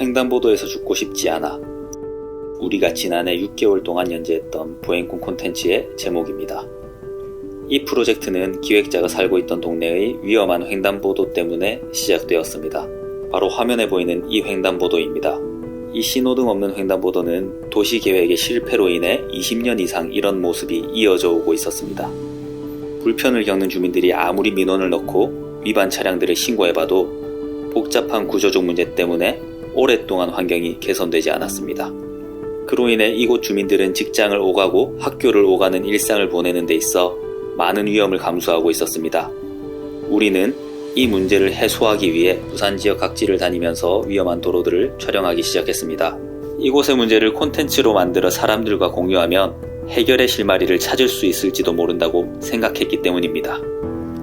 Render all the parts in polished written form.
횡단보도에서 죽고 싶지 않아. 우리가 지난해 6개월 동안 연재했던 보행꾼 콘텐츠의 제목입니다. 이 프로젝트는 기획자가 살고 있던 동네의 위험한 횡단보도 때문에 시작되었습니다. 바로 화면에 보이는 이 횡단보도입니다. 이 신호등 없는 횡단보도는 도시계획의 실패로 인해 20년 이상 이런 모습이 이어져 오고 있었습니다. 불편을 겪는 주민들이 아무리 민원을 넣고 위반 차량들을 신고해봐도 복잡한 구조적 문제 때문에 오랫동안 환경이 개선되지 않았습니다. 그로 인해 이곳 주민들은 직장을 오가고 학교를 오가는 일상을 보내는 데 있어 많은 위험을 감수하고 있었습니다. 우리는 이 문제를 해소하기 위해 부산 지역 각지를 다니면서 위험한 도로들을 촬영하기 시작했습니다. 이곳의 문제를 콘텐츠로 만들어 사람들과 공유하면 해결의 실마리를 찾을 수 있을지도 모른다고 생각했기 때문입니다.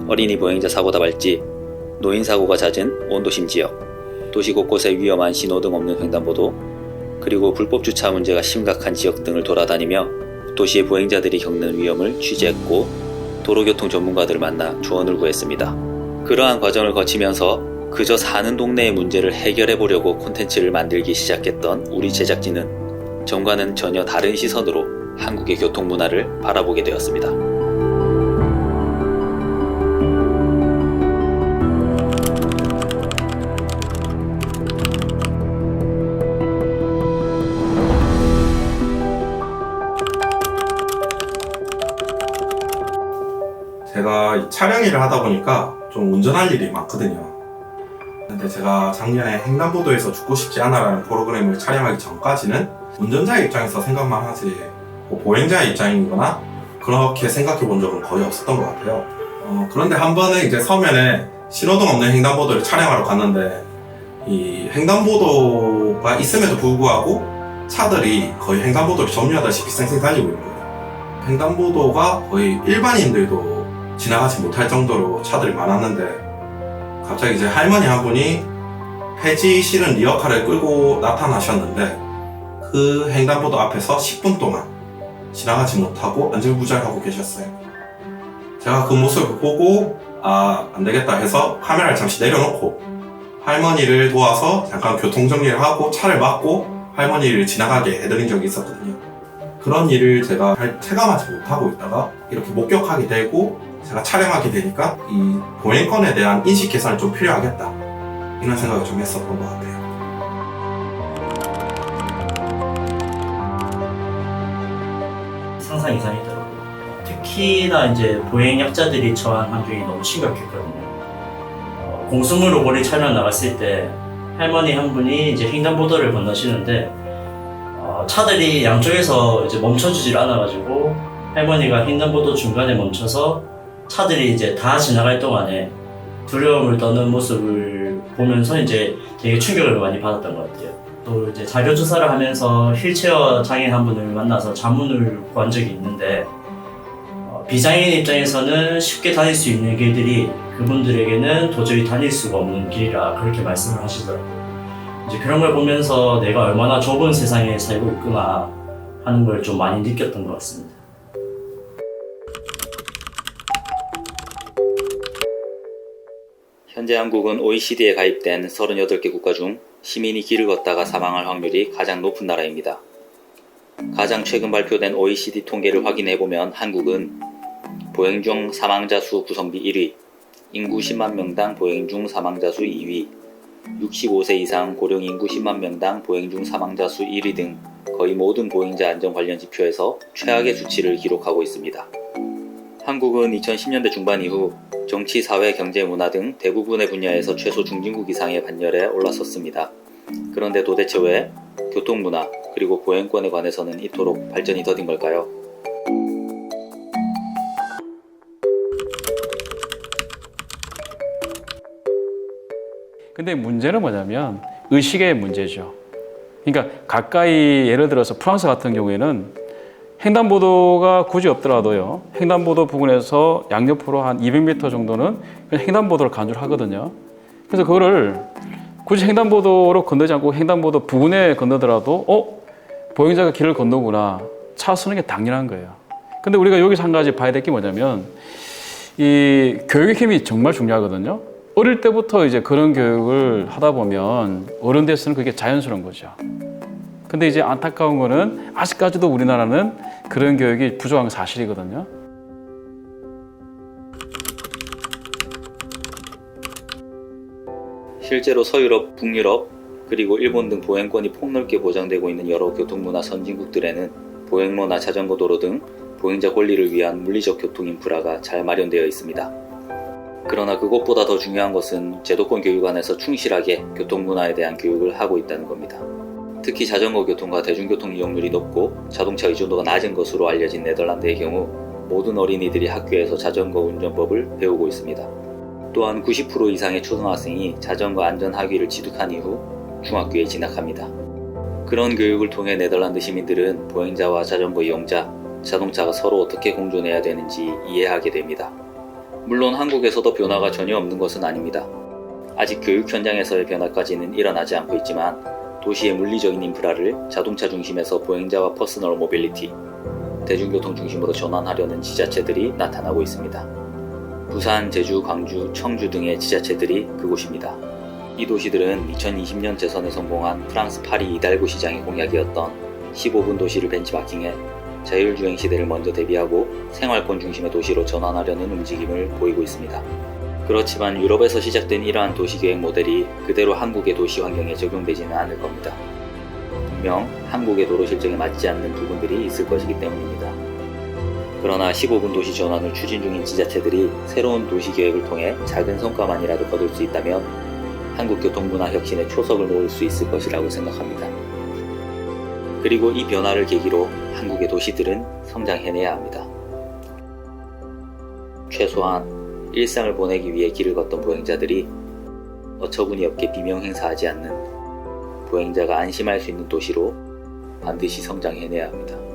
어린이 보행자 사고 다발찌, 노인 사고가 잦은 온도심 지역, 도시 곳곳에 위험한 신호등 없는 횡단보도, 그리고 불법 주차 문제가 심각한 지역 등을 돌아다니며 도시의 보행자들이 겪는 위험을 취재했고 도로교통 전문가들을 만나 조언을 구했습니다. 그러한 과정을 거치면서 그저 사는 동네의 문제를 해결해 보려고 콘텐츠를 만들기 시작했던 우리 제작진은 전과는 전혀 다른 시선으로 한국의 교통 문화를 바라보게 되었습니다. 제가 촬영 일을 하다 보니까 좀 운전할 일이 많거든요. 근데 제가 작년에 횡단보도에서 죽고 싶지 않아라는 프로그램을 촬영하기 전까지는 운전자의 입장에서 생각만 하지 보행자의 입장이거나 그렇게 생각해 본 적은 거의 없었던 것 같아요. 그런데 한 번은 이제 서면에 신호등 없는 횡단보도를 촬영하러 갔는데 이 횡단보도가 있음에도 불구하고 차들이 거의 횡단보도를 점유하다시피 쌩쌩 달리고 있는 거예요. 횡단보도가 거의 일반인들도 지나가지 못할 정도로 차들이 많았는데 갑자기 이제 할머니 한 분이 폐지 실은 리어카를 끌고 나타나셨는데 그 횡단보도 앞에서 10분 동안 지나가지 못하고 안절부절하고 계셨어요. 제가 그 모습을 보고 안 되겠다 해서 카메라를 잠시 내려놓고 할머니를 도와서 잠깐 교통정리를 하고 차를 막고 할머니를 지나가게 해드린 적이 있었거든요. 그런 일을 제가 체감하지 못하고 있다가 이렇게 목격하게 되고 제가 촬영하게 되니까 이 보행권에 대한 인식 개선이 좀 필요하겠다 이런 생각을 좀 했었던 것 같아요. 상상 이상이더라고요. 특히나 이제 보행약자들이 처한 환경이 너무 심각했거든요. 공수물 오거리 촬영 나갔을 때 할머니 한 분이 이제 횡단보도를 건너시는데 차들이 양쪽에서 이제 멈춰주질 않아가지고 할머니가 횡단보도 중간에 멈춰서 차들이 이제 다 지나갈 동안에 두려움을 떠는 모습을 보면서 이제 되게 충격을 많이 받았던 것 같아요. 또 이제 자료 조사를 하면서 휠체어 장애인 한 분을 만나서 자문을 구한 적이 있는데 비장애인 입장에서는 쉽게 다닐 수 있는 길들이 그분들에게는 도저히 다닐 수가 없는 길이라 그렇게 말씀을 하시더라고요. 이제 그런 걸 보면서 내가 얼마나 좁은 세상에 살고 있구나 하는 걸 좀 많이 느꼈던 것 같습니다. 현재 한국은 OECD에 가입된 38개 국가 중 시민이 길을 걷다가 사망할 확률이 가장 높은 나라입니다. 가장 최근 발표된 OECD 통계를 확인해보면 한국은 보행 중 사망자 수 구성비 1위, 인구 10만 명당 보행 중 사망자 수 2위, 65세 이상 고령 인구 10만 명당 보행 중 사망자 수 1위 등 거의 모든 보행자 안전 관련 지표에서 최악의 수치를 기록하고 있습니다. 한국은 2010년대 중반 이후 정치, 사회, 경제, 문화 등 대부분의 분야에서 최소 중진국 이상의 반열에 올라섰습니다. 그런데 도대체 왜 교통 문화 그리고 보행권에 관해서는 이토록 발전이 더딘 걸까요? 근데 문제는 뭐냐면 의식의 문제죠. 그러니까 가까이 예를 들어서 프랑스 같은 경우에는 횡단보도가 굳이 없더라도요. 횡단보도 부근에서 양옆으로 한 200m 정도는 그냥 횡단보도를 간주를 하거든요. 그래서 그거를 굳이 횡단보도로 건너지 않고 횡단보도 부근에 건너더라도 보행자가 길을 건너구나. 차 서는 게 당연한 거예요. 근데 우리가 여기서 한 가지 봐야 될 게 뭐냐면 이 교육의 힘이 정말 중요하거든요. 어릴 때부터 이제 그런 교육을 하다 보면 어른 돼서는 그게 자연스러운 거죠. 근데 이제 안타까운 거는 아직까지도 우리나라는 그런 교육이 부족한 건 사실이거든요. 실제로 서유럽, 북유럽, 그리고 일본 등 보행권이 폭넓게 보장되고 있는 여러 교통문화 선진국들에는 보행로나 자전거 도로 등 보행자 권리를 위한 물리적 교통 인프라가 잘 마련되어 있습니다. 그러나 그것보다 더 중요한 것은 제도권 교육안에서 충실하게 교통문화에 대한 교육을 하고 있다는 겁니다. 특히 자전거 교통과 대중교통 이용률이 높고 자동차 의존도가 낮은 것으로 알려진 네덜란드의 경우 모든 어린이들이 학교에서 자전거 운전법을 배우고 있습니다. 또한 90% 이상의 초등학생이 자전거 안전학위를 취득한 이후 중학교에 진학합니다. 그런 교육을 통해 네덜란드 시민들은 보행자와 자전거 이용자, 자동차가 서로 어떻게 공존해야 되는지 이해하게 됩니다. 물론 한국에서도 변화가 전혀 없는 것은 아닙니다. 아직 교육 현장에서의 변화까지는 일어나지 않고 있지만 도시의 물리적인 인프라를 자동차 중심에서 보행자와 퍼스널 모빌리티, 대중교통 중심으로 전환하려는 지자체들이 나타나고 있습니다. 부산, 제주, 광주, 청주 등의 지자체들이 그곳입니다. 이 도시들은 2020년 재선에 성공한 프랑스 파리 이달고 시장의 공약이었던 15분 도시를 벤치마킹해 자율주행 시대를 먼저 대비하고 생활권 중심의 도시로 전환하려는 움직임을 보이고 있습니다. 그렇지만 유럽에서 시작된 이러한 도시계획 모델이 그대로 한국의 도시 환경에 적용되지는 않을 겁니다. 분명 한국의 도로 실정에 맞지 않는 부분들이 있을 것이기 때문입니다. 그러나 15분 도시 전환을 추진 중인 지자체들이 새로운 도시계획을 통해 작은 성과만이라도 거둘 수 있다면 한국 교통문화 혁신에 초석을 놓을 수 있을 것이라고 생각합니다. 그리고 이 변화를 계기로 한국의 도시들은 성장해내야 합니다. 최소한 일상을 보내기 위해 길을 걷던 보행자들이 어처구니 없게 비명 행사하지 않는 보행자가 안심할 수 있는 도시로 반드시 성장해내야 합니다.